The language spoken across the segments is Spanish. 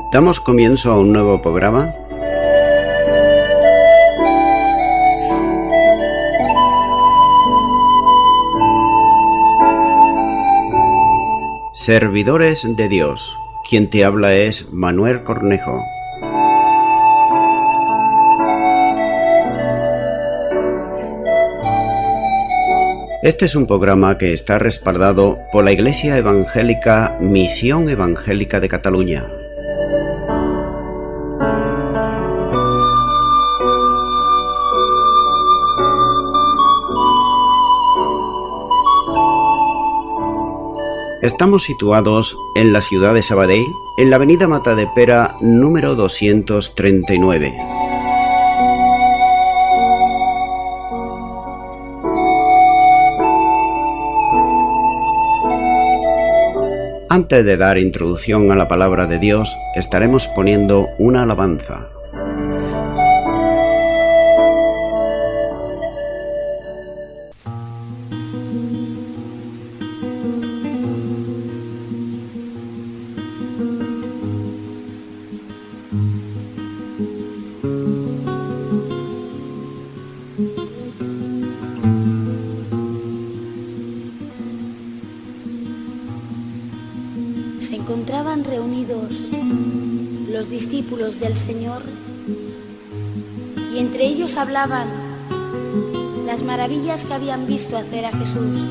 Damos comienzo a un nuevo programa. Servidores de Dios. Quien te habla es Manuel Cornejo. Este es un programa que está respaldado por la Iglesia Evangélica Misión Evangélica de Cataluña. Estamos situados en la ciudad de Sabadell, en la avenida Matadepera número 239. Antes de dar introducción a la palabra de Dios, estaremos poniendo una alabanza. Se encontraban reunidos los discípulos del Señor y entre ellos hablaban las maravillas que habían visto hacer a Jesús.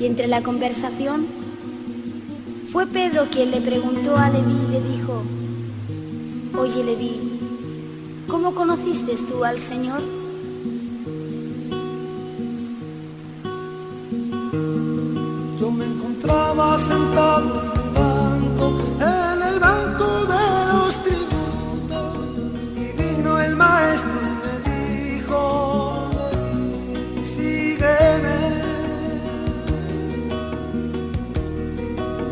Y entre la conversación fue Pedro quien le preguntó a Leví y le dijo: Oye, Leví, ¿cómo conociste tú al Señor? Yo me encontraba sentado en el banco de los tributos, y vino el maestro y me dijo: sígueme.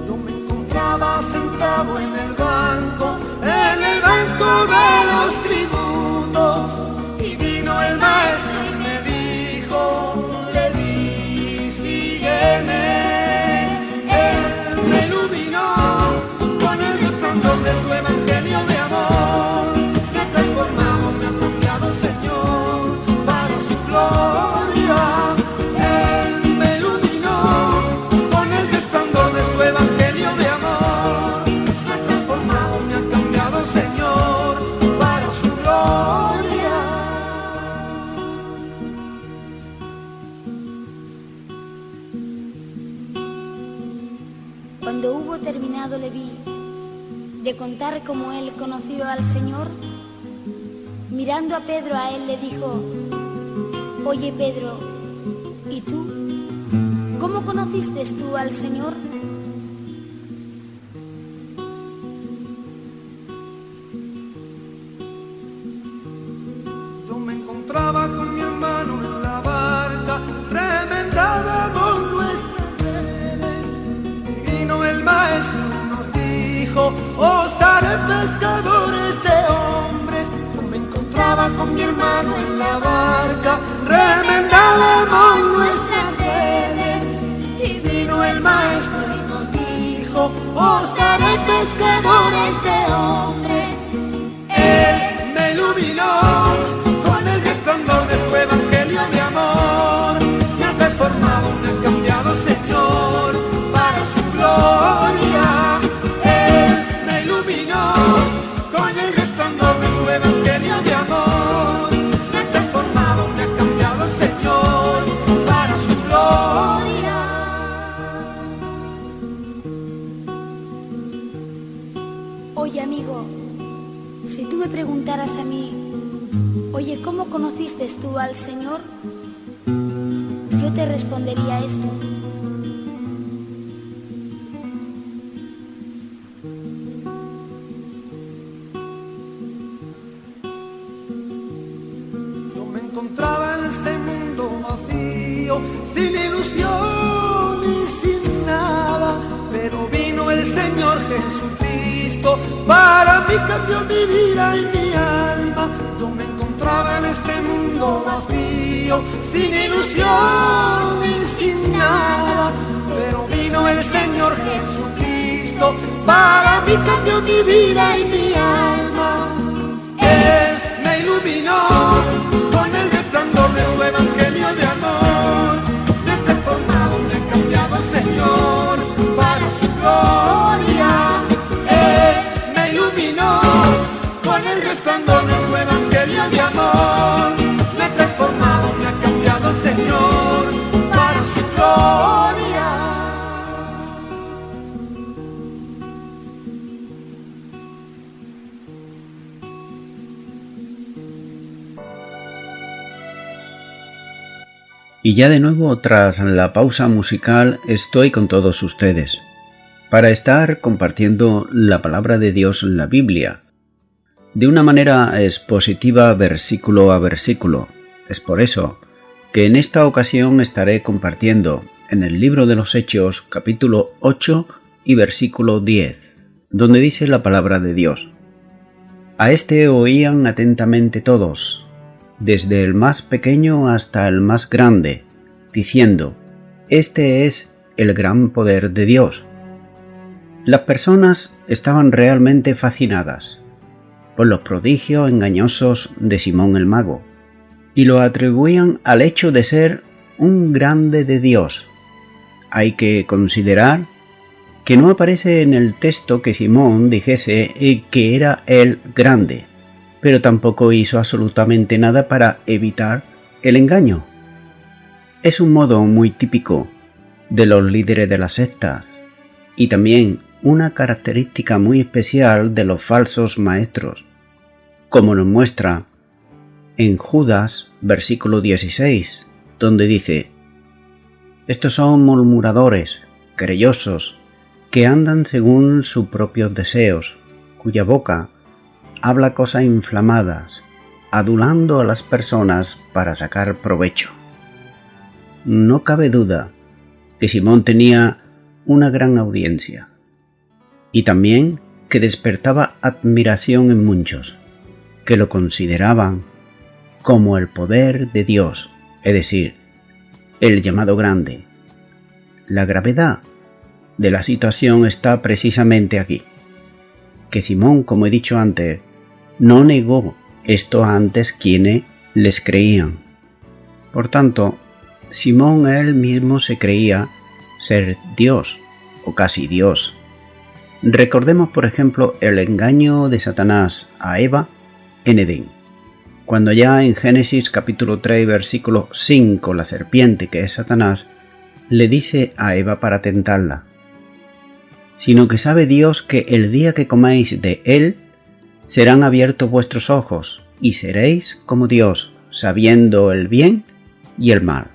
Yo me encontraba sentado en el banco de los tributos, y vino el maestro y me dijo: Leví, sígueme. De su evangelio de amor, me ha transformado, me ha cambiado el Señor para su gloria. Él me iluminó con el resplandor de su evangelio de amor, me ha transformado, me ha cambiado el Señor para su gloria. Cuando hubo terminado Leví de contar cómo él conoció al Señor, mirando a Pedro, a él le dijo: Oye, Pedro, ¿y tú? ¿Cómo conociste tú al Señor? Yo me encontraba con mi hermano en la barca, remendábamos nuestras redes, y vino el maestro y nos dijo: os haré pescadores de hombres. Yo me encontraba con mi hermano en la barca, remendábamos nuestras redes, y vino el maestro y nos dijo: os haré pescadores de hombres. Él me iluminó con el resplandor de su evangelio de amor, me ha transformado, me ha cambiado el Señor para su gloria. Con el resplandor de su evangelio de amor, me ha transformado, me ha cambiado el Señor para su gloria. Oye, amigo, si tú me preguntaras a mí: Oye, ¿cómo conociste tú al Señor? Yo te respondería esto: Encontraba en este mundo vacío, sin ilusión y sin nada, pero vino el Señor Jesucristo, para mí cambió mi vida y mi alma. Yo me encontraba en este mundo vacío, sin ilusión y sin nada, pero vino el Señor Jesucristo, para mí cambió mi vida y mi alma. Él me iluminó con el resplandor de su evangelio de amor. Me ha transformado, me ha cambiado, Señor, para su gloria. Él me iluminó con el resplandor de su evangelio de amor. Me ha transformado, me ha cambiado, Señor, para su gloria. Y ya de nuevo, tras la pausa musical, estoy con todos ustedes para estar compartiendo la palabra de Dios en la Biblia de una manera expositiva versículo a versículo. Es por eso que en esta ocasión estaré compartiendo en el libro de los Hechos capítulo 8 y versículo 10, donde dice la palabra de Dios: A este oían atentamente todos, desde el más pequeño hasta el más grande, diciendo: Este es el gran poder de Dios. Las personas estaban realmente fascinadas por los prodigios engañosos de Simón el Mago, y lo atribuían al hecho de ser un grande de Dios. Hay que considerar que no aparece en el texto que Simón dijese que era él grande, pero tampoco hizo absolutamente nada para evitar el engaño. Es un modo muy típico de los líderes de las sectas y también una característica muy especial de los falsos maestros, como nos muestra en Judas, versículo 16, donde dice: Estos son murmuradores, querellosos, que andan según sus propios deseos, cuya boca habla cosas inflamadas, adulando a las personas para sacar provecho. No cabe duda que Simón tenía una gran audiencia y también que despertaba admiración en muchos, que lo consideraban como el poder de Dios, es decir, el llamado grande. La gravedad de la situación está precisamente aquí, que Simón, como he dicho antes, no negó esto antes quienes les creían. Por tanto, Simón él mismo se creía ser Dios, o casi Dios. Recordemos, por ejemplo, el engaño de Satanás a Eva en Edén, cuando ya en Génesis capítulo 3, versículo 5, la serpiente, que es Satanás, le dice a Eva para tentarla: sino que sabe Dios que el día que comáis de él, serán abiertos vuestros ojos, y seréis como Dios, sabiendo el bien y el mal.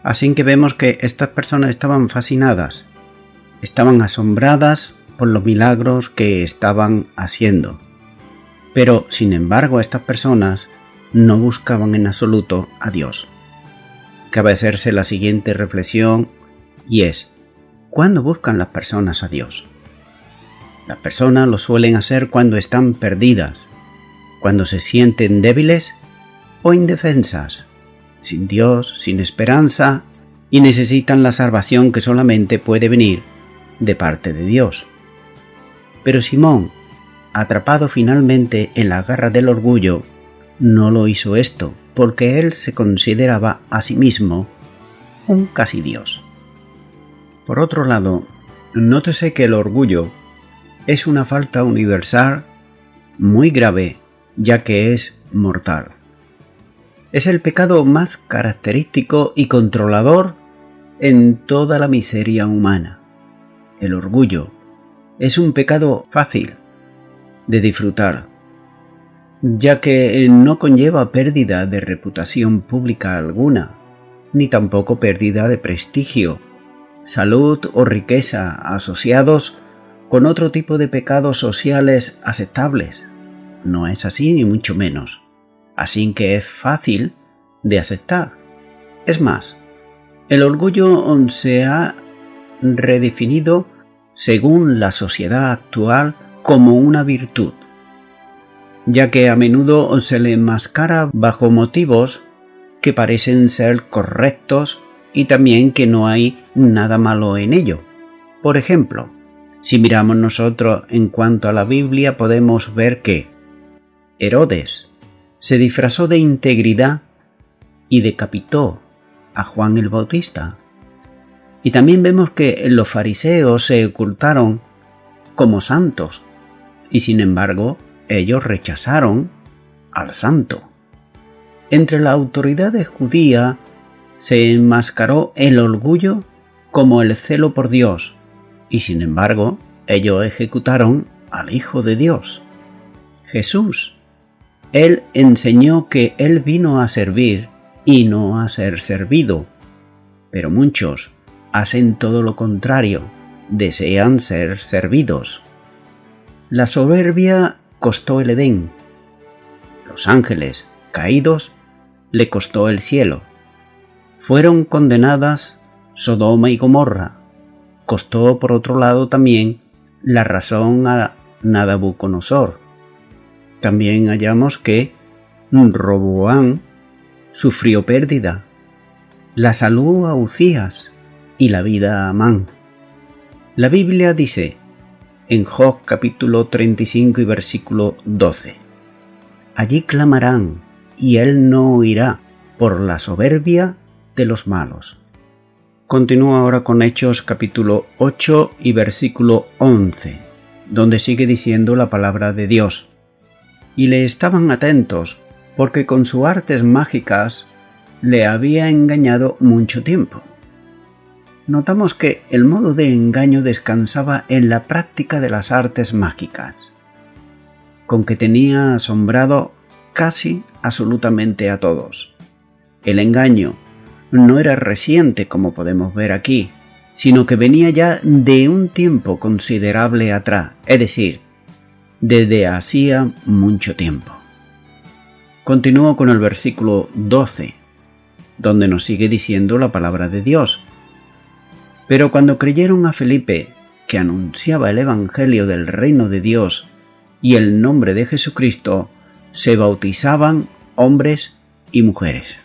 Así que vemos que estas personas estaban fascinadas, estaban asombradas por los milagros que estaban haciendo. Pero, sin embargo, estas personas no buscaban en absoluto a Dios. Cabe hacerse la siguiente reflexión, y es: ¿cuándo buscan las personas a Dios? Las personas lo suelen hacer cuando están perdidas, cuando se sienten débiles o indefensas, sin Dios, sin esperanza, y necesitan la salvación que solamente puede venir de parte de Dios. Pero Simón, atrapado finalmente en la garra del orgullo, no lo hizo esto, porque él se consideraba a sí mismo un casi Dios. Por otro lado, nótese que el orgullo es una falta universal muy grave, ya que es mortal. Es el pecado más característico y controlador en toda la miseria humana. El orgullo es un pecado fácil de disfrutar, ya que no conlleva pérdida de reputación pública alguna, ni tampoco pérdida de prestigio, salud o riqueza asociados con otro tipo de pecados sociales aceptables. No es así, ni mucho menos. Así que es fácil de aceptar. Es más, el orgullo se ha redefinido según la sociedad actual como una virtud, ya que a menudo se le enmascara bajo motivos que parecen ser correctos y también que no hay nada malo en ello. Por ejemplo, Si miramos nosotros en cuanto a la Biblia, podemos ver que Herodes se disfrazó de integridad y decapitó a Juan el Bautista. Y también vemos que los fariseos se ocultaron como santos, y sin embargo ellos rechazaron al santo. Entre las autoridades judías se enmascaró el orgullo como el celo por Dios, y sin embargo ellos ejecutaron al Hijo de Dios, Jesús. Él enseñó que Él vino a servir y no a ser servido, pero muchos hacen todo lo contrario, desean ser servidos. La soberbia costó el Edén. Los ángeles caídos le costó el cielo. Fueron condenadas Sodoma y Gomorra. Costó por otro lado también la razón a Nabucodonosor. También hallamos que Roboam sufrió pérdida, la salud a Uzías y la vida a Amán. La Biblia dice en Job capítulo 35 y versículo 12: allí clamarán y él no oirá por la soberbia de los malos. Continúa ahora con Hechos capítulo 8 y versículo 11, donde sigue diciendo la palabra de Dios: y le estaban atentos, porque con sus artes mágicas le había engañado mucho tiempo. Notamos que el modo de engaño descansaba en la práctica de las artes mágicas, con que tenía asombrado casi absolutamente a todos. El engaño no era reciente, como podemos ver aquí, sino que venía ya de un tiempo considerable atrás, es decir, desde hacía mucho tiempo. Continúo con el versículo 12, donde nos sigue diciendo la palabra de Dios: pero cuando creyeron a Felipe, que anunciaba el evangelio del reino de Dios y el nombre de Jesucristo, se bautizaban hombres y mujeres.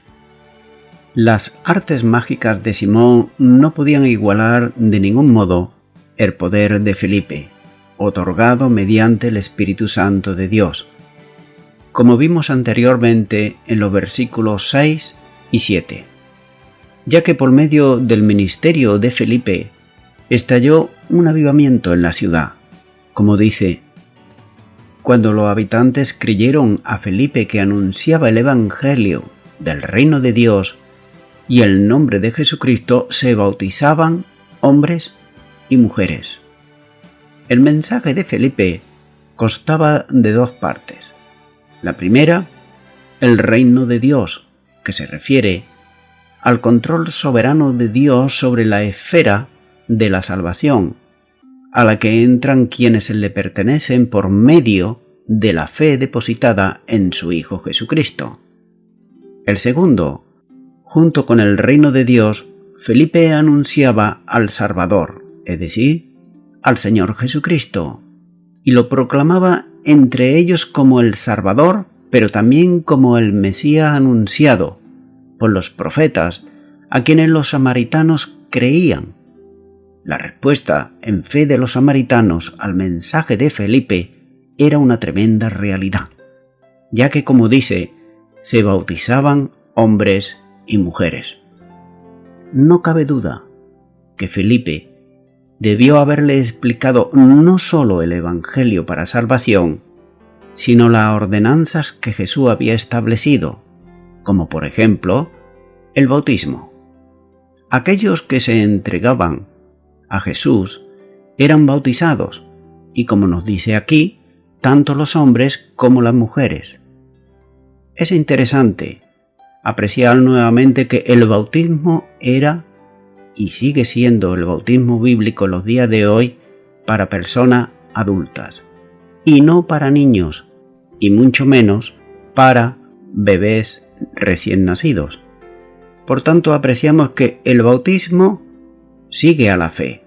Las artes mágicas de Simón no podían igualar de ningún modo el poder de Felipe, otorgado mediante el Espíritu Santo de Dios, como vimos anteriormente en los versículos 6 y 7, ya que por medio del ministerio de Felipe estalló un avivamiento en la ciudad, como dice: cuando los habitantes creyeron a Felipe, que anunciaba el evangelio del reino de Dios y el nombre de Jesucristo, se bautizaban hombres y mujeres. El mensaje de Felipe constaba de dos partes. La primera, el reino de Dios, que se refiere al control soberano de Dios sobre la esfera de la salvación, a la que entran quienes le pertenecen por medio de la fe depositada en su Hijo Jesucristo. El segundo, junto con el reino de Dios, Felipe anunciaba al Salvador, es decir, al Señor Jesucristo, y lo proclamaba entre ellos como el Salvador, pero también como el Mesías anunciado por los profetas, a quienes los samaritanos creían. La respuesta en fe de los samaritanos al mensaje de Felipe era una tremenda realidad, ya que, como dice, se bautizaban hombres y mujeres. No cabe duda que Felipe debió haberle explicado no sólo el Evangelio para salvación, sino las ordenanzas que Jesús había establecido, como por ejemplo el bautismo. Aquellos que se entregaban a Jesús eran bautizados, y como nos dice aquí, tanto los hombres como las mujeres. Es interesante apreciar nuevamente que el bautismo era y sigue siendo el bautismo bíblico en los días de hoy para personas adultas, y no para niños, y mucho menos para bebés recién nacidos. Por tanto, apreciamos que el bautismo sigue a la fe,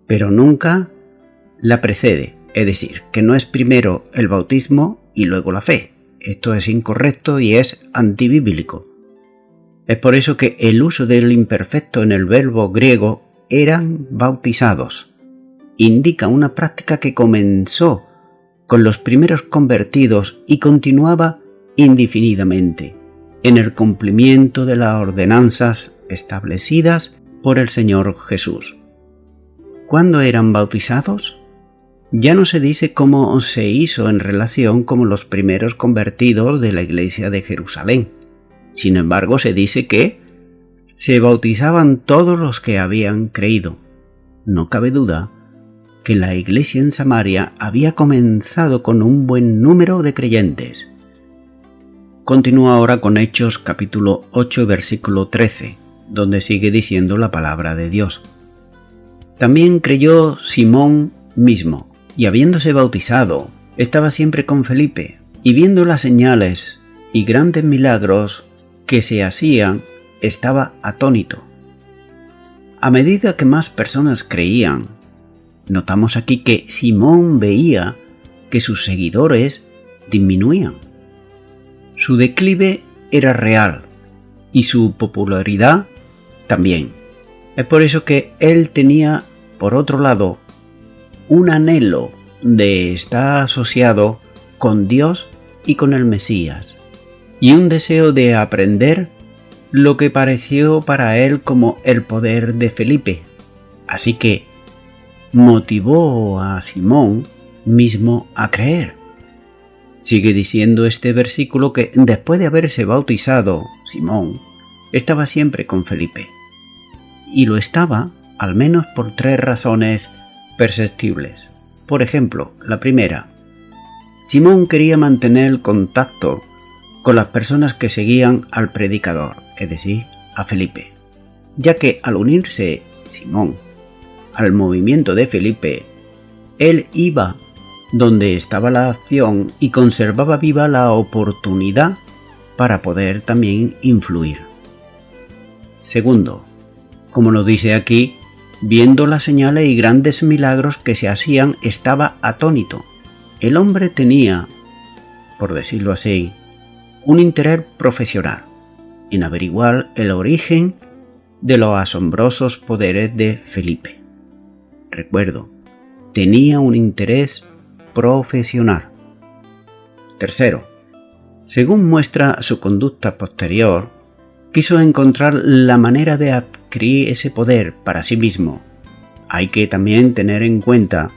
pero nunca la precede, es decir, que no es primero el bautismo y luego la fe. Esto es incorrecto y es antibíblico. Es por eso que el uso del imperfecto en el verbo griego eran bautizados. indica una práctica que comenzó con los primeros convertidos y continuaba indefinidamente en el cumplimiento de las ordenanzas establecidas por el Señor Jesús. ¿Cuándo eran bautizados? Ya no se dice cómo se hizo en relación con los primeros convertidos de la iglesia de Jerusalén. Sin embargo, se dice que se bautizaban todos los que habían creído. No cabe duda que la iglesia en Samaria había comenzado con un buen número de creyentes. Continúa ahora con Hechos capítulo 8 versículo 13, donde sigue diciendo la palabra de Dios. También creyó Simón mismo, y habiéndose bautizado, estaba siempre con Felipe, y viendo las señales y grandes milagros que se hacían, estaba atónito. A medida que más personas creían, notamos aquí que Simón veía que sus seguidores disminuían. Su declive era real y su popularidad también. Es por eso que él tenía, por otro lado, un anhelo de estar asociado con Dios y con el Mesías, y un deseo de aprender lo que pareció para él como el poder de Felipe. Así que motivó a Simón mismo a creer. Sigue diciendo este versículo que después de haberse bautizado, Simón estaba siempre con Felipe. Y lo estaba al menos por 3 razones perceptibles. Por ejemplo, la primera, Simón quería mantener el contacto con las personas que seguían al predicador, es decir, a Felipe, ya que al unirse Simón al movimiento de Felipe, él iba donde estaba la acción y conservaba viva la oportunidad para poder también influir. Segundo, como lo dice aquí, viendo las señales y grandes milagros que se hacían, estaba atónito. El hombre tenía, por decirlo así, un interés profesional en averiguar el origen de los asombrosos poderes de Felipe. Recuerdo, tenía un interés profesional. Tercero, según muestra su conducta posterior, quiso encontrar la manera de adquirir ese poder para sí mismo. Hay que también tener en cuenta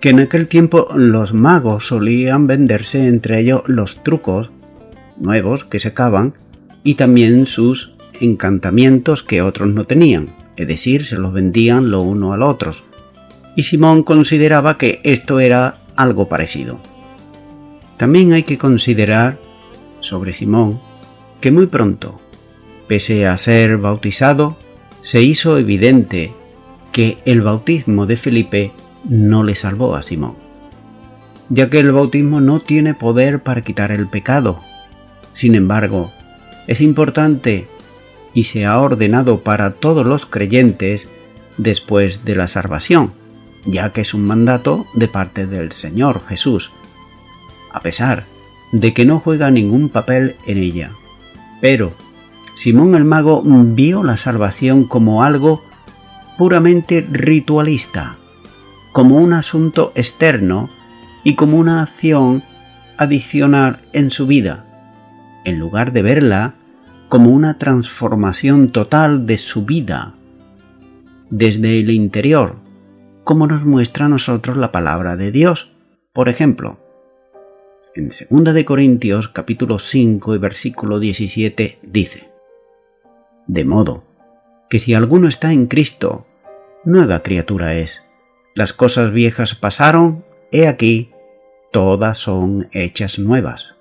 que en aquel tiempo los magos solían venderse entre ellos los trucos nuevos que sacaban y también sus encantamientos que otros no tenían, es decir, se los vendían lo uno al otro. Y Simón consideraba que esto era algo parecido. También hay que considerar sobre Simón que muy pronto, pese a ser bautizado, se hizo evidente que el bautismo de Felipe no le salvó a Simón, ya que el bautismo no tiene poder para quitar el pecado. Sin embargo, es importante y se ha ordenado para todos los creyentes después de la salvación, ya que es un mandato de parte del Señor Jesús, a pesar de que no juega ningún papel en ella. Pero Simón el Mago vio la salvación como algo puramente ritualista, como un asunto externo y como una acción adicional en su vida, en lugar de verla como una transformación total de su vida desde el interior, como nos muestra a nosotros la palabra de Dios. Por ejemplo, en 2 de Corintios capítulo 5 y versículo 17 dice: de modo que si alguno está en Cristo, nueva criatura es. Las cosas viejas pasaron, he aquí, todas son hechas nuevas.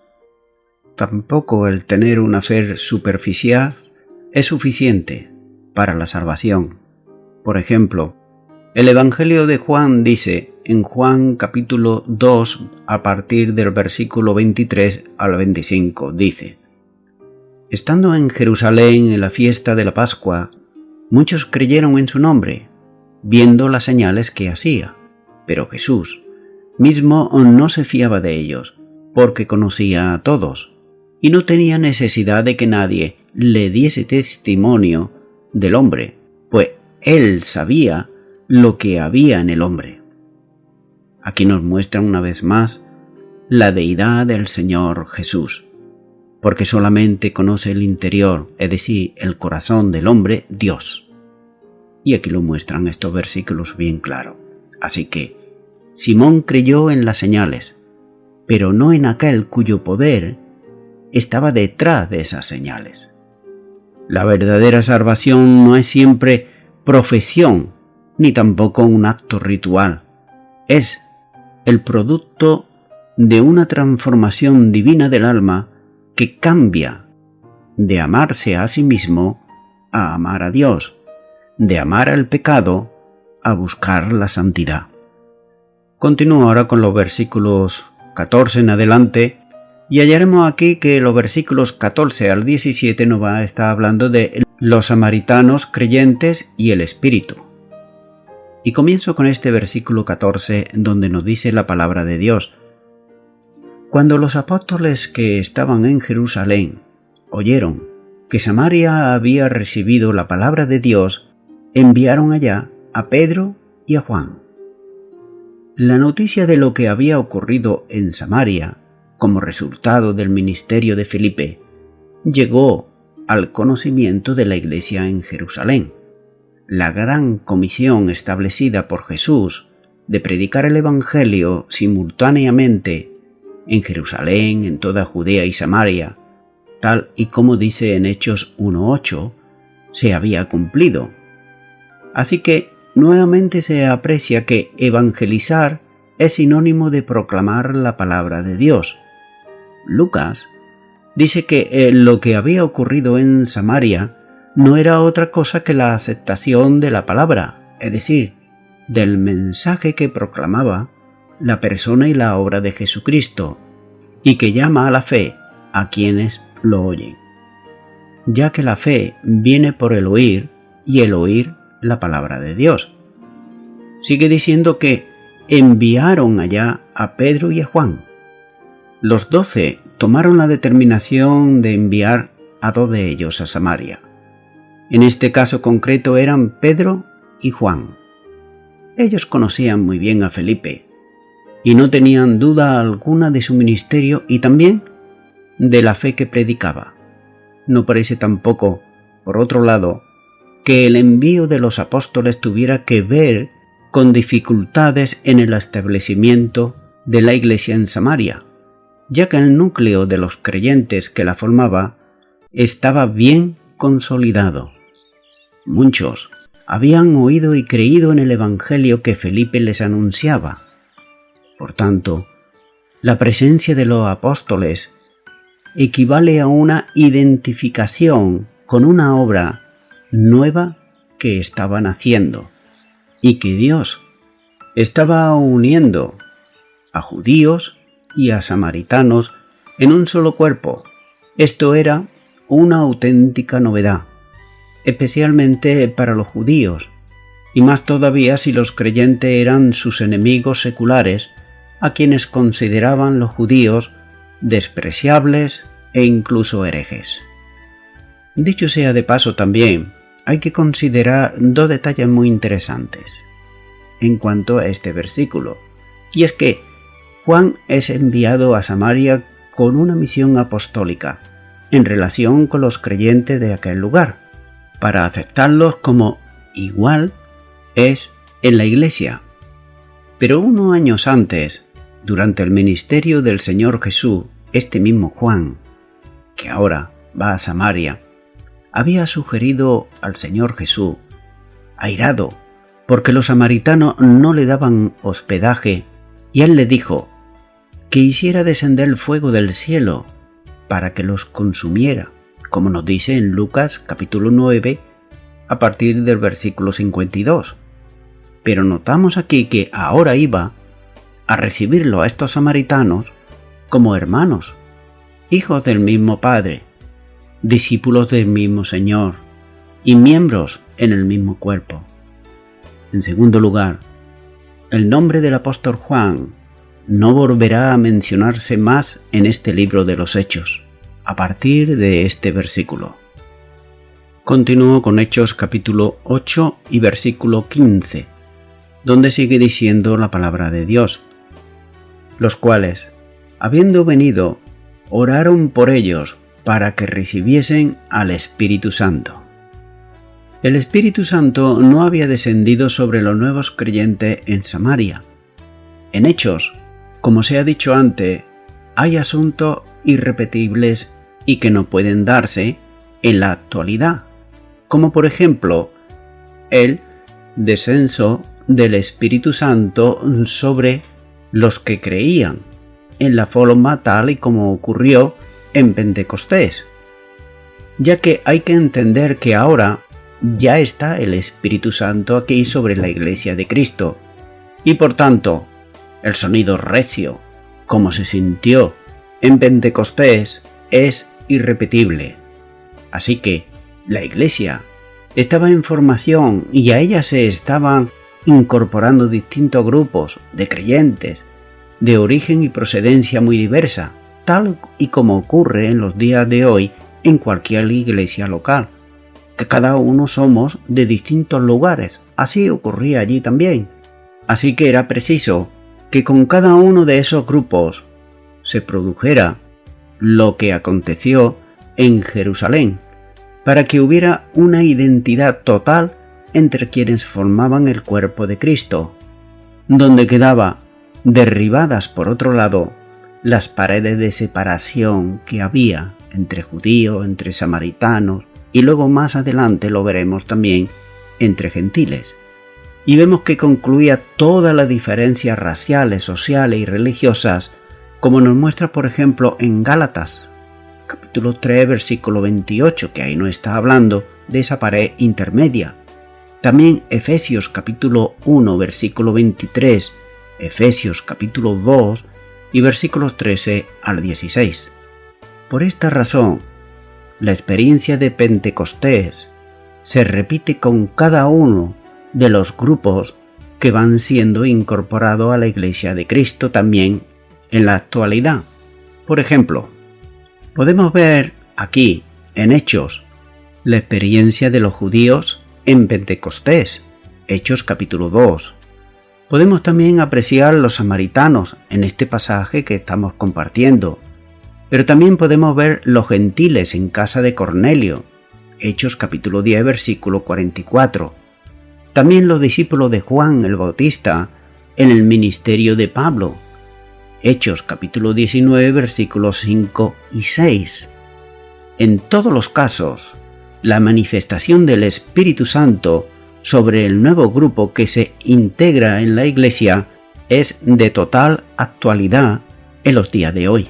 Tampoco el tener una fe superficial es suficiente para la salvación. Por ejemplo, el Evangelio de Juan dice en Juan capítulo 2 a partir del versículo 23 al 25, dice: estando en Jerusalén en la fiesta de la Pascua, muchos creyeron en su nombre, viendo las señales que hacía. Pero Jesús mismo no se fiaba de ellos, porque conocía a todos, y no tenía necesidad de que nadie le diese testimonio del hombre, pues él sabía lo que había en el hombre. Aquí nos muestra una vez más la deidad del Señor Jesús, porque solamente conoce el interior, es decir, el corazón del hombre, Dios. Y aquí lo muestran estos versículos bien claro. Así que Simón creyó en las señales, pero no en aquel cuyo poder estaba detrás de esas señales. La verdadera salvación no es siempre profesión, ni tampoco un acto ritual. Es el producto de una transformación divina del alma que cambia de amarse a sí mismo a amar a Dios, de amar al pecado a buscar la santidad. Continúo ahora con los versículos 14 en adelante y hallaremos aquí que los versículos 14 al 17 nos va a estar hablando de los samaritanos creyentes y el Espíritu. Y comienzo con este versículo 14 donde nos dice la palabra de Dios: Cuando los apóstoles que estaban en Jerusalén oyeron que Samaria había recibido la palabra de Dios, enviaron allá a Pedro y a Juan. La noticia de lo que había ocurrido en Samaria, como resultado del ministerio de Felipe, llegó al conocimiento de la iglesia en Jerusalén. La gran comisión establecida por Jesús de predicar el Evangelio simultáneamente en Jerusalén, en toda Judea y Samaria, tal y como dice en Hechos 1:8, se había cumplido. Así que nuevamente se aprecia que evangelizar es sinónimo de proclamar la palabra de Dios. Lucas dice que lo que había ocurrido en Samaria no era otra cosa que la aceptación de la palabra, es decir, del mensaje que proclamaba la persona y la obra de Jesucristo, y que llama a la fe a quienes lo oyen, ya que la fe viene por el oír y el oír la palabra de Dios. Sigue diciendo que enviaron allá a Pedro y a Juan. Los 12 tomaron la determinación de enviar a 2 de ellos a Samaria. En este caso concreto eran Pedro y Juan. Ellos conocían muy bien a Felipe y no tenían duda alguna de su ministerio y también de la fe que predicaba. No parece tampoco, por otro lado, que el envío de los apóstoles tuviera que ver con dificultades en el establecimiento de la iglesia en Samaria, ya que el núcleo de los creyentes que la formaba estaba bien consolidado. Muchos habían oído y creído en el Evangelio que Felipe les anunciaba. Por tanto, la presencia de los apóstoles equivale a una identificación con una obra nueva que estaban haciendo y que Dios estaba uniendo a judíos y a samaritanos en un solo cuerpo. Esto era una auténtica novedad, especialmente para los judíos, y más todavía si los creyentes eran sus enemigos seculares, a quienes consideraban los judíos despreciables e incluso herejes. Dicho sea de paso también, hay que considerar 2 detalles muy interesantes en cuanto a este versículo, y es que Juan es enviado a Samaria con una misión apostólica en relación con los creyentes de aquel lugar, para aceptarlos como igual es en la iglesia. Pero unos años antes, durante el ministerio del Señor Jesús, este mismo Juan, que ahora va a Samaria, había sugerido al Señor Jesús, airado, porque los samaritanos no le daban hospedaje, y él le dijo que hiciera descender el fuego del cielo para que los consumiera, como nos dice en Lucas capítulo 9, a partir del versículo 52. Pero notamos aquí que ahora iba a recibirlo a estos samaritanos como hermanos, hijos del mismo Padre, discípulos del mismo Señor y miembros en el mismo cuerpo. En segundo lugar, el nombre del apóstol Juan no volverá a mencionarse más en este libro de los Hechos, a partir de este versículo. Continúo con Hechos capítulo 8 y versículo 15, donde sigue diciendo la palabra de Dios. los cuales, habiendo venido, oraron por ellos para que recibiesen al Espíritu Santo. El Espíritu Santo no había descendido sobre los nuevos creyentes en Samaria. En Hechos, como se ha dicho antes, hay asuntos irrepetibles y que no pueden darse en la actualidad, como por ejemplo el descenso del Espíritu Santo sobre los que creían, en la forma tal y como ocurrió en Pentecostés, ya que hay que entender que ahora ya está el Espíritu Santo aquí sobre la Iglesia de Cristo, y por tanto, el sonido recio, como se sintió en Pentecostés, es irrepetible. Así que la Iglesia estaba en formación y a ella se estaban incorporando distintos grupos de creyentes de origen y procedencia muy diversa, tal y como ocurre en los días de hoy en cualquier iglesia local, que cada uno somos de distintos lugares. Así ocurría allí también. Así que era preciso que con cada uno de esos grupos se produjera lo que aconteció en Jerusalén, para que hubiera una identidad total entre quienes formaban el cuerpo de Cristo, donde quedaba derribadas por otro lado las paredes de separación que había entre judíos, entre samaritanos y luego más adelante lo veremos también entre gentiles. Y vemos que concluía todas las diferencias raciales, sociales y religiosas, como nos muestra por ejemplo en Gálatas, capítulo 3, versículo 28, que ahí no está hablando de esa pared intermedia. También Efesios capítulo 1, versículo 23, Efesios capítulo 2 y versículos 13 al 16. Por esta razón, la experiencia de Pentecostés se repite con cada uno de los grupos que van siendo incorporados a la Iglesia de Cristo también en la actualidad. Por ejemplo, podemos ver aquí, en Hechos, la experiencia de los judíos en Pentecostés, Hechos capítulo 2. Podemos también apreciar los samaritanos en este pasaje que estamos compartiendo, pero también podemos ver los gentiles en casa de Cornelio, Hechos capítulo 10, versículo 44. También los discípulos de Juan el Bautista en el ministerio de Pablo, Hechos capítulo 19, versículos 5 y 6. En todos los casos, la manifestación del Espíritu Santo sobre el nuevo grupo que se integra en la Iglesia es de total actualidad en los días de hoy.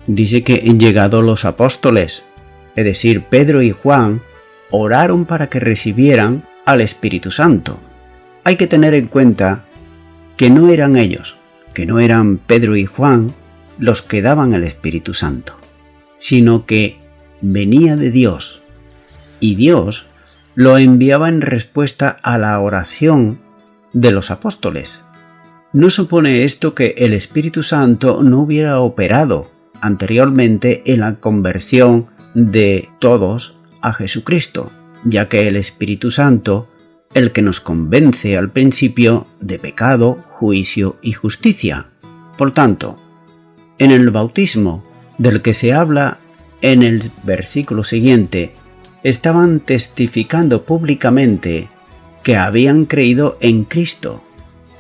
Dice que llegados los apóstoles, es decir, Pedro y Juan, oraron para que recibieran al Espíritu Santo. Hay que tener en cuenta que no eran ellos, que no eran Pedro y Juan los que daban el Espíritu Santo, sino que venía de Dios, y Dios lo enviaba en respuesta a la oración de los apóstoles. No supone esto que el Espíritu Santo no hubiera operado anteriormente en la conversión de todos a Jesucristo, ya que el Espíritu Santo, el que nos convence al principio de pecado, juicio y justicia. Por tanto, en el bautismo del que se habla en el versículo siguiente, estaban testificando públicamente que habían creído en Cristo,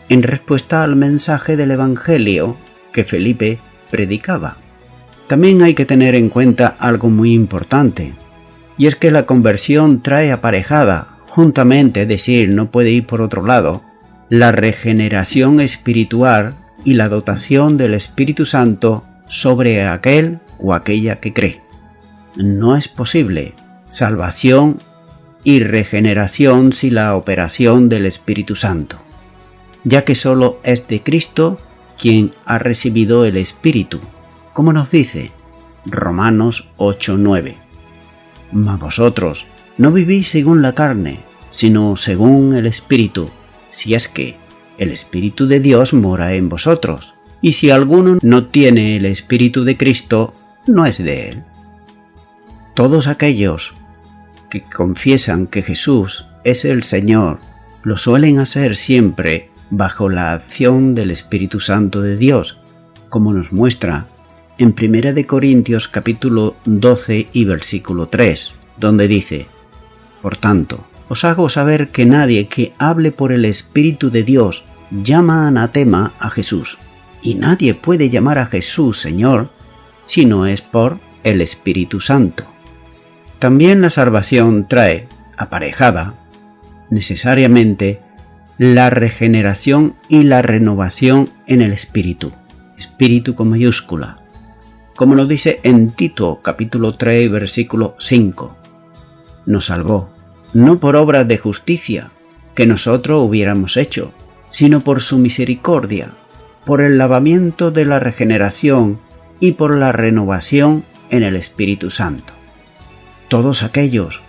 en respuesta al mensaje del Evangelio que Felipe predicaba. También hay que tener en cuenta algo muy importante, y es que la conversión trae aparejada, juntamente, es decir, no puede ir por otro lado, la regeneración espiritual y la dotación del Espíritu Santo sobre aquel o aquella que cree. No es posible salvación y regeneración sin la operación del Espíritu Santo, ya que solo es de Cristo quien ha recibido el Espíritu, como nos dice Romanos 8:9. Mas vosotros no vivís según la carne, sino según el Espíritu, si es que el Espíritu de Dios mora en vosotros. Y si alguno no tiene el Espíritu de Cristo, no es de él. Todos aquellos que confiesan que Jesús es el Señor, lo suelen hacer siempre bajo la acción del Espíritu Santo de Dios, como nos muestra en 1 Corintios capítulo 12 y versículo 3, donde dice: Por tanto, os hago saber que nadie que hable por el Espíritu de Dios llama anatema a Jesús, y nadie puede llamar a Jesús Señor si no es por el Espíritu Santo. También la salvación trae aparejada necesariamente la regeneración y la renovación en el Espíritu, Espíritu con mayúscula, como nos dice en Tito capítulo 3 versículo 5. Nos salvó, no por obras de justicia que nosotros hubiéramos hecho, sino por su misericordia, por el lavamiento de la regeneración y por la renovación en el Espíritu Santo. Todos aquellos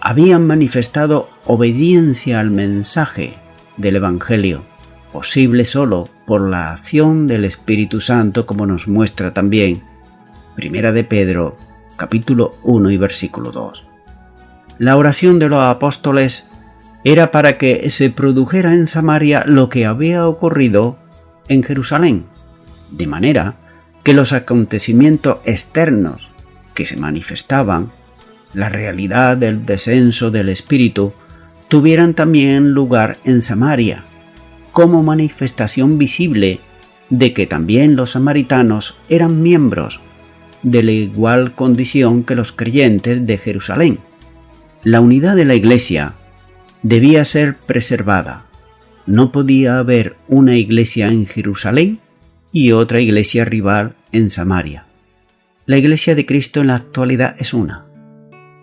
habían manifestado obediencia al mensaje del Evangelio, posible solo por la acción del Espíritu Santo, como nos muestra también 1 de Pedro, capítulo 1 y versículo 2. La oración de los apóstoles era para que se produjera en Samaria lo que había ocurrido en Jerusalén, de manera que los acontecimientos externos que se manifestaban, la realidad del descenso del Espíritu, tuvieran también lugar en Samaria, como manifestación visible de que también los samaritanos eran miembros de la igual condición que los creyentes de Jerusalén. La unidad de la Iglesia debía ser preservada. No podía haber una iglesia en Jerusalén y otra iglesia rival en Samaria. La Iglesia de Cristo en la actualidad es una.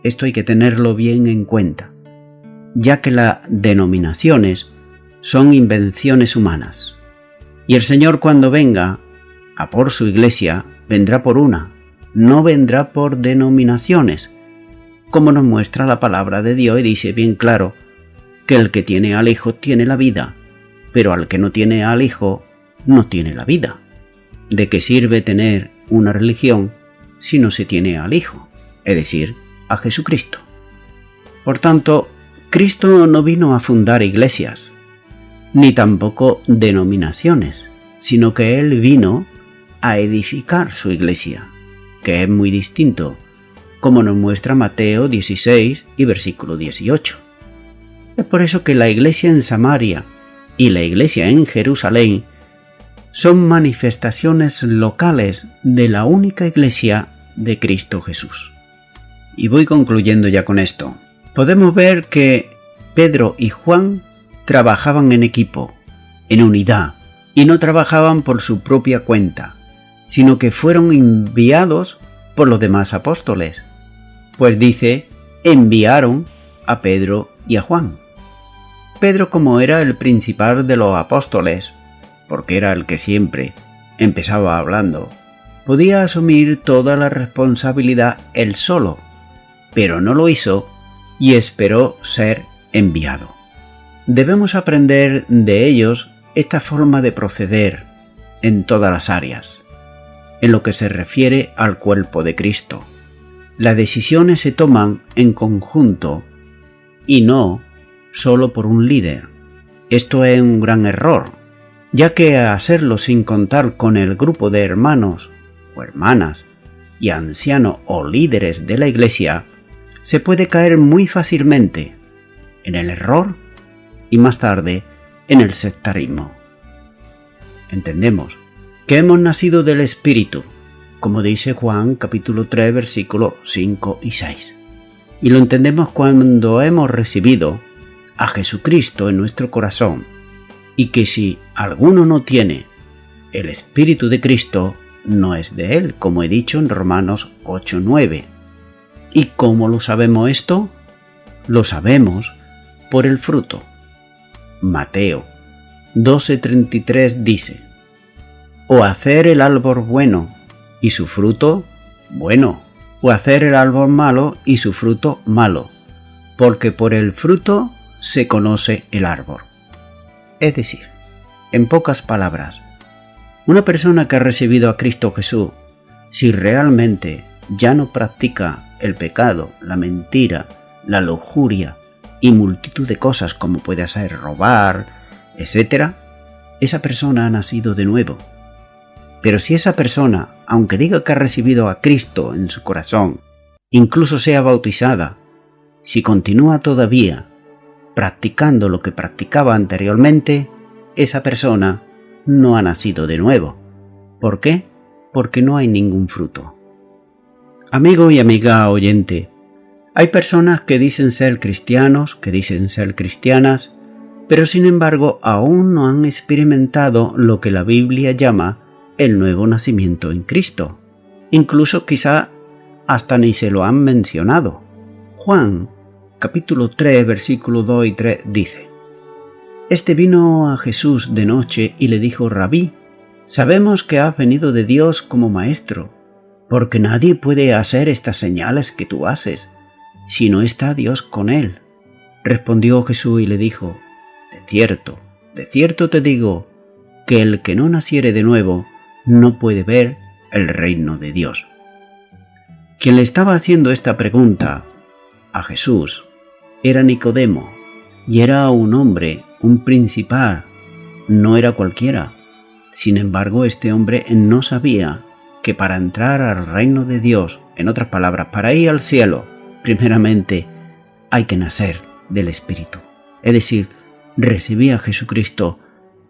Esto hay que tenerlo bien en cuenta, ya que las denominaciones son invenciones humanas. Y el Señor, cuando venga a por su iglesia, vendrá por una, no vendrá por denominaciones, como nos muestra la palabra de Dios, y dice bien claro que el que tiene al Hijo tiene la vida, pero al que no tiene al Hijo no tiene la vida. ¿De qué sirve tener una religión si no se tiene al Hijo, es decir, a Jesucristo? Por tanto, Cristo no vino a fundar iglesias, ni tampoco denominaciones, sino que Él vino a edificar su iglesia, que es muy distinto, como nos muestra Mateo 16 y versículo 18. Es por eso que la iglesia en Samaria y la iglesia en Jerusalén son manifestaciones locales de la única iglesia de Cristo Jesús. Y voy concluyendo ya con esto. Podemos ver que Pedro y Juan trabajaban en equipo, en unidad, y no trabajaban por su propia cuenta, sino que fueron enviados por los demás apóstoles. Pues dice, enviaron a Pedro y a Juan. Pedro, como era el principal de los apóstoles, porque era el que siempre empezaba hablando, podía asumir toda la responsabilidad él solo, pero no lo hizo y esperó ser enviado. Debemos aprender de ellos esta forma de proceder en todas las áreas. En lo que se refiere al cuerpo de Cristo, las decisiones se toman en conjunto y no solo por un líder. Esto es un gran error, ya que hacerlo sin contar con el grupo de hermanos o hermanas y ancianos o líderes de la iglesia, se puede caer muy fácilmente en el error y más tarde en el sectarismo. Entendemos que hemos nacido del Espíritu, como dice Juan capítulo 3 versículos 5 y 6. Y lo entendemos cuando hemos recibido a Jesucristo en nuestro corazón, y que si alguno no tiene el Espíritu de Cristo, no es de él, como he dicho en Romanos 8:9. ¿Y cómo lo sabemos esto? Lo sabemos por el fruto. Mateo 12:33 dice: o hacer el árbol bueno y su fruto bueno, o hacer el árbol malo y su fruto malo, porque por el fruto se conoce el árbol. Es decir, en pocas palabras, una persona que ha recibido a Cristo Jesús, si realmente ya no practica el pecado, la mentira, la lujuria y multitud de cosas como puede ser robar, etc., esa persona ha nacido de nuevo. Pero si esa persona, aunque diga que ha recibido a Cristo en su corazón, incluso sea bautizada, si continúa todavía practicando lo que practicaba anteriormente, esa persona no ha nacido de nuevo. ¿Por qué? Porque no hay ningún fruto. Amigo y amiga oyente, hay personas que dicen ser cristianos, que dicen ser cristianas, pero sin embargo aún no han experimentado lo que la Biblia llama el nuevo nacimiento en Cristo. Incluso quizá hasta ni se lo han mencionado. Juan, capítulo 3, versículos 2 y 3 dice: Este vino a Jesús de noche y le dijo: Rabí, sabemos que has venido de Dios como maestro, porque nadie puede hacer estas señales que tú haces, si no está Dios con él. Respondió Jesús y le dijo: de cierto te digo, que el que no naciere de nuevo no puede ver el reino de Dios. Quien le estaba haciendo esta pregunta a Jesús era Nicodemo, y era un hombre, un principal, no era cualquiera. Sin embargo, este hombre no sabía que para entrar al reino de Dios, en otras palabras, para ir al cielo, primeramente hay que nacer del Espíritu. Es decir, recibir a Jesucristo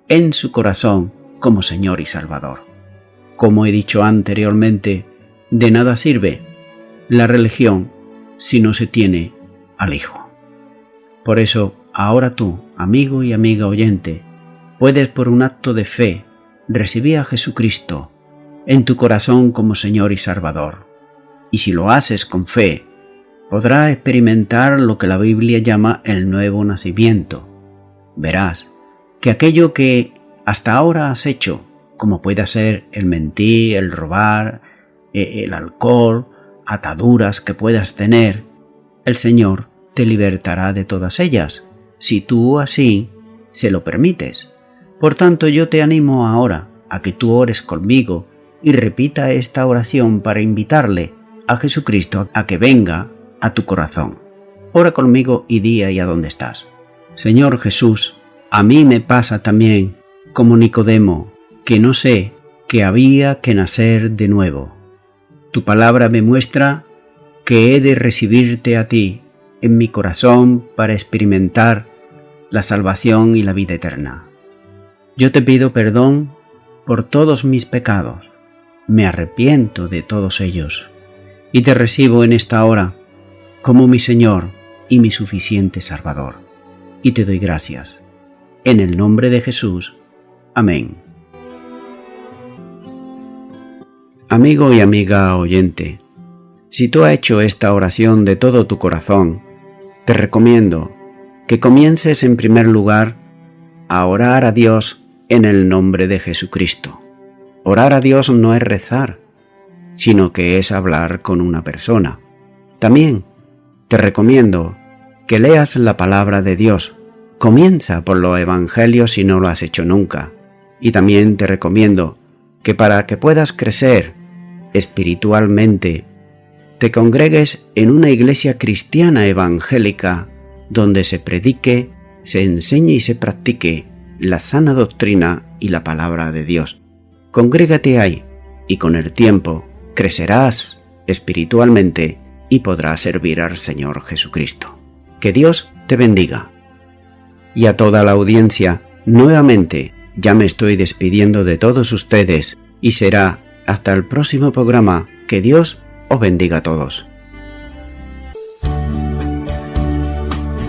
en su corazón como Señor y Salvador. Como he dicho anteriormente, de nada sirve la religión si no se tiene al Hijo. Por eso, ahora tú, amigo y amiga oyente, puedes por un acto de fe recibir a Jesucristo en tu corazón como Señor y Salvador. Y si lo haces con fe, podrás experimentar lo que la Biblia llama el nuevo nacimiento. Verás que aquello que hasta ahora has hecho, como puede ser el mentir, el robar, el alcohol, ataduras que puedas tener, el Señor te libertará de todas ellas, si tú así se lo permites. Por tanto, yo te animo ahora a que tú ores conmigo y repita esta oración para invitarle a Jesucristo a que venga a tu corazón. Ora conmigo y di ahí a dónde estás. Señor Jesús, a mí me pasa también, como Nicodemo, que no sé que había que nacer de nuevo. Tu palabra me muestra que he de recibirte a ti en mi corazón para experimentar la salvación y la vida eterna. Yo te pido perdón por todos mis pecados, me arrepiento de todos ellos y te recibo en esta hora como mi Señor y mi suficiente Salvador. Y te doy gracias. En el nombre de Jesús. Amén. Amigo y amiga oyente, si tú has hecho esta oración de todo tu corazón, te recomiendo que comiences en primer lugar a orar a Dios en el nombre de Jesucristo. Orar a Dios no es rezar, sino que es hablar con una persona. También te recomiendo que leas la palabra de Dios. Comienza por los evangelios si no lo has hecho nunca. Y también te recomiendo que para que puedas crecer espiritualmente, te congregues en una iglesia cristiana evangélica donde se predique, se enseñe y se practique la sana doctrina y la palabra de Dios. Congrégate ahí y con el tiempo crecerás espiritualmente y podrás servir al Señor Jesucristo. Que Dios te bendiga. Y a toda la audiencia, nuevamente, ya me estoy despidiendo de todos ustedes y será hasta el próximo programa. Que Dios os bendiga a todos.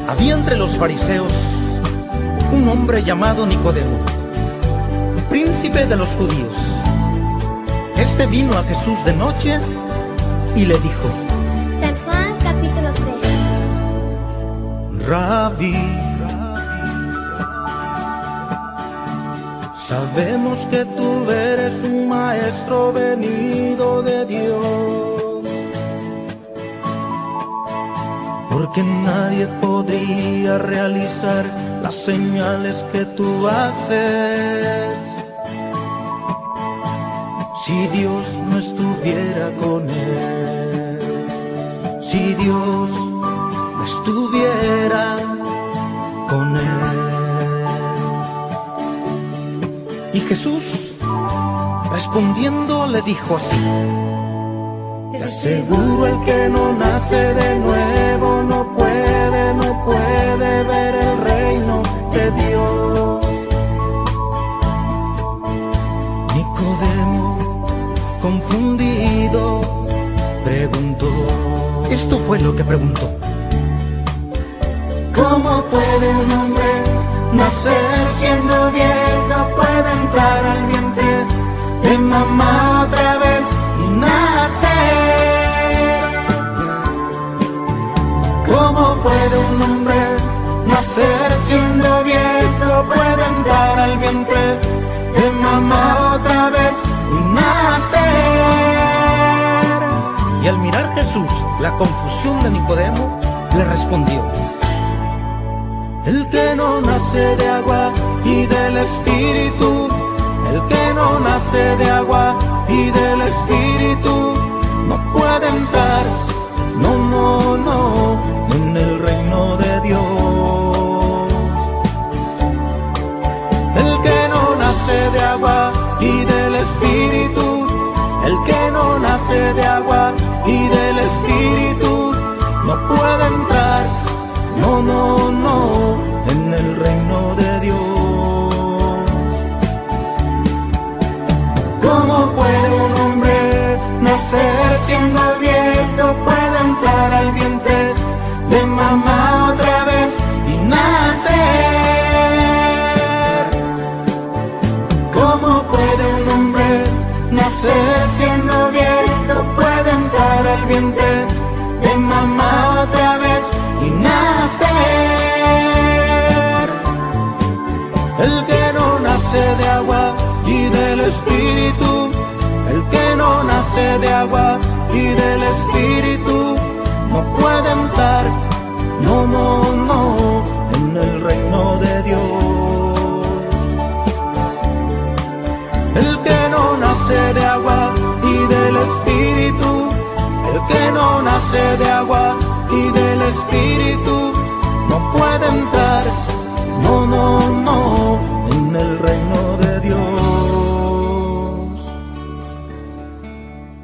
Había entre los fariseos un hombre llamado Nicodemo, príncipe de los judíos. Este vino a Jesús de noche y le dijo: San Juan capítulo 3. Rabí, sabemos que tú eres un maestro venido de Dios, porque nadie podría realizar las señales que tú haces si Dios no estuviera con él. Si Dios no estuviera con él. Y Jesús Respondiendo le dijo así: te aseguro, el que no nace de nuevo no puede ver el reino de Dios. Nicodemo, confundido, preguntó. Esto fue lo que preguntó: ¿cómo puede un hombre nacer siendo viejo? ¿Puede entrar al vientre de mamá otra vez y nacer? ¿Cómo puede un hombre nacer siendo viejo? ¿Puede entrar al vientre de mamá otra vez y nacer? Y al mirar Jesús la confusión de Nicodemo, le respondió: el que no nace de agua y del Espíritu, el que no nace de agua y del Espíritu, no puede entrar, no, en el reino de Dios. El que no nace de agua y del Espíritu, el que no nace de agua y del Espíritu, no puede entrar, no, en el reino de Dios. ¿Cómo puede un hombre nacer siendo viejo? ¿Puede entrar al vientre de mamá otra vez y nacer? ¿Cómo puede un hombre nacer siendo viejo? ¿Puede entrar al vientre de mamá otra vez y nacer? El que no nace de agua y del Espíritu, el que no nace de agua y del Espíritu, no puede entrar, no, en el reino de Dios. El que no nace de agua y del Espíritu, el que no nace de agua y del Espíritu, no puede entrar, no, en el reino de Dios.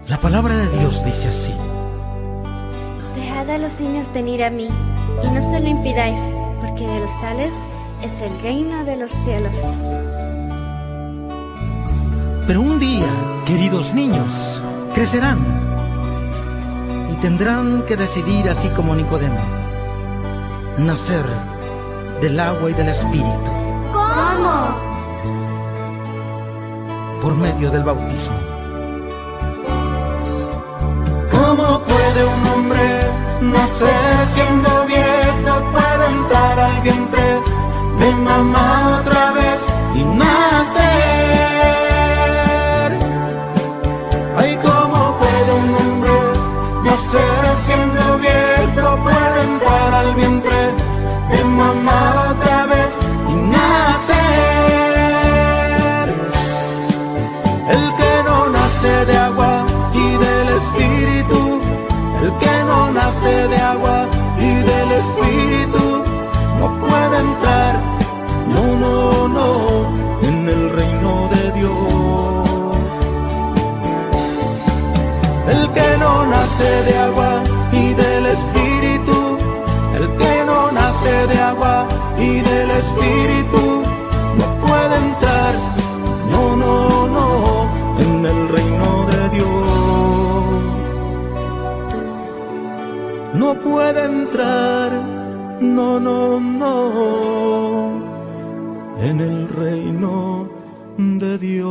La palabra de Dios dice así: dejad a los niños venir a mí, y no se lo impidáis, porque de los tales es el reino de los cielos. Pero un día, queridos niños, crecerán y tendrán que decidir, así como Nicodemo, nacer del agua y del Espíritu. ¿Cómo? Por medio del bautismo. ¿Cómo puede un hombre nacer siendo viejo? ¿Puede entrar al vientre de mamá otra vez y nacer? Ay, ¿cómo puede un hombre nacer siendo viejo? ¿Puede entrar al vientre de mamá otra vez y nacer? El que no nace de agua y del Espíritu, el que no nace de agua y del Espíritu, no puede entrar, no, en el reino de Dios. El que no nace de agua y del Espíritu, el que no nace de agua y del Espíritu, no puede entrar, no, en el reino de Dios. No puede entrar, no, en el reino de Dios.